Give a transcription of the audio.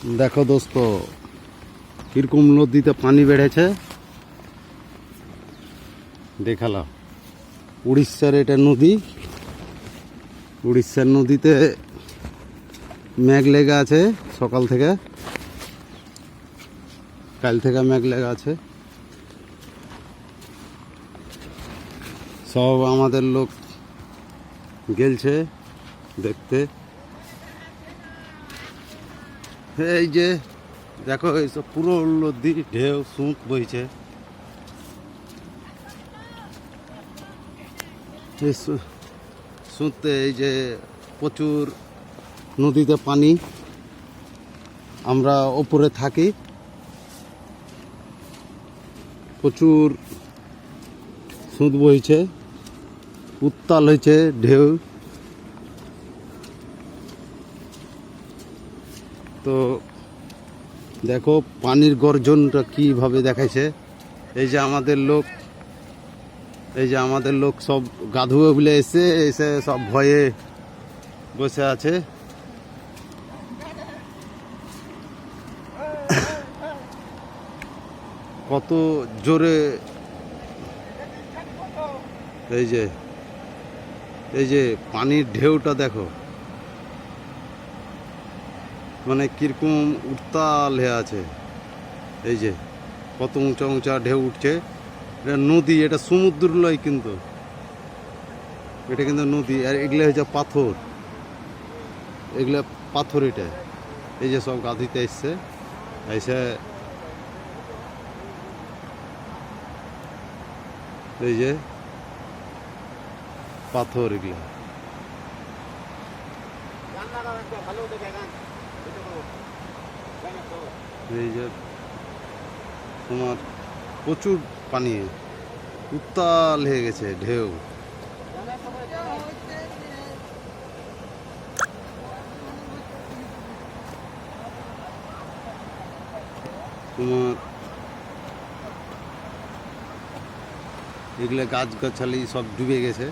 দেখো দোস্ত, কিরকম নদীতে পানি বেড়েছে দেখালাম। উড়িষ্যার এটা নদী। উড়িষ্যার নদীতে মেঘ লেগে আছে সকাল থেকে, কাল থেকে মেঘ লেগে আছে। সব আমাদের লোক গেলছে দেখতে। এই যে দেখো, এইসব পুরো নদী ঢেউ সুঁত বইছে। সুঁতে এই যে প্রচুর নদীতে পানি। আমরা ওপরে থাকি, প্রচুর সুঁত বইছে, উত্তাল হয়েছে ঢেউ। তো দেখো পানির গর্জনটা কীভাবে দেখাইছে। এই যে আমাদের লোক সব গাধুয়ে বলে এসে সব ভয়ে বসে আছে। কত জোরে এই যে পানির ঢেউটা দেখো, মানে কিরকম উত্তাল হয়ে আছে। এই যে কত উঁচা উঁচা ঢেউ উঠছে। এটা নদী, এটা সমুদ্র নয় কিন্তু, এটা কিন্তু নদী। আর এগুলো হচ্ছে পাথর, এগুলো পাথর। এটা এই যে সব গাধিতে এসছে, এসে এই যে পাথর এগুলো। এই যে তোমার প্রচুর পানি, উত্তাল হয়ে গেছে ঢেউ। তোমার এগুলো গাছগাছালি সব ডুবে গেছে।